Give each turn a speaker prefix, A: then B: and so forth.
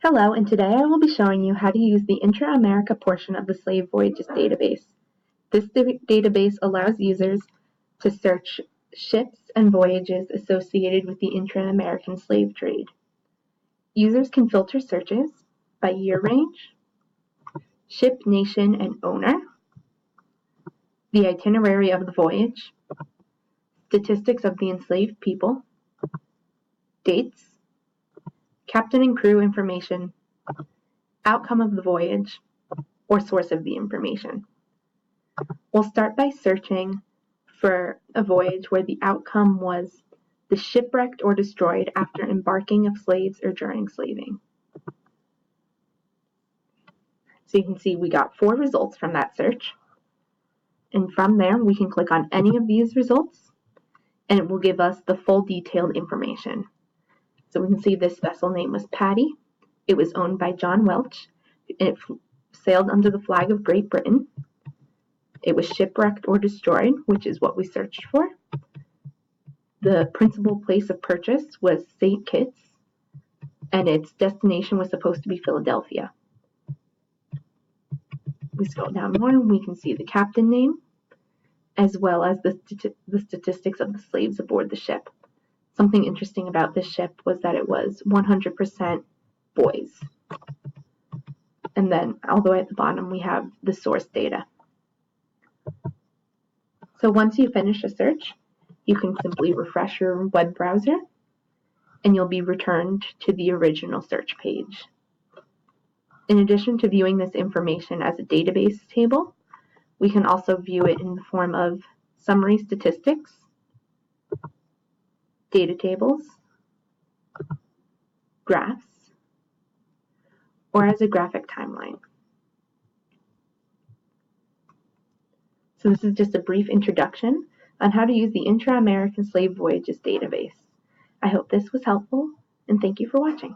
A: Hello, and today I will be showing you how to use the Intra-America portion of the Slave Voyages database. This database allows users to search ships and voyages associated with the intra-American slave trade. Users can filter searches by year range, ship, nation, and owner, the itinerary of the voyage, statistics of the enslaved people, dates, captain and crew information, outcome of the voyage, or source of the information. We'll start by searching for a voyage where the outcome was the shipwrecked or destroyed after embarking of slaves or during slaving. So you can see we got 4 results from that search. And from there, we can click on any of these results, and it will give us the full detailed information. So we can see this vessel name was Patty. It was owned by John Welch. It sailed under the flag of Great Britain. It was shipwrecked or destroyed, which is what we searched for. The principal place of purchase was St. Kitts, and its destination was supposed to be Philadelphia. We scroll down more and we can see the captain name, as well as the statistics of the slaves aboard the ship. Something interesting about this ship was that it was 100% boys. And then all the way at the bottom we have the source data. So once you finish a search, you can simply refresh your web browser and you'll be returned to the original search page. In addition to viewing this information as a database table, we can also view it in the form of summary statistics, data tables, graphs, or as a graphic timeline. So this is just a brief introduction on how to use the Intra-American Slave Voyages database. I hope this was helpful, and thank you for watching.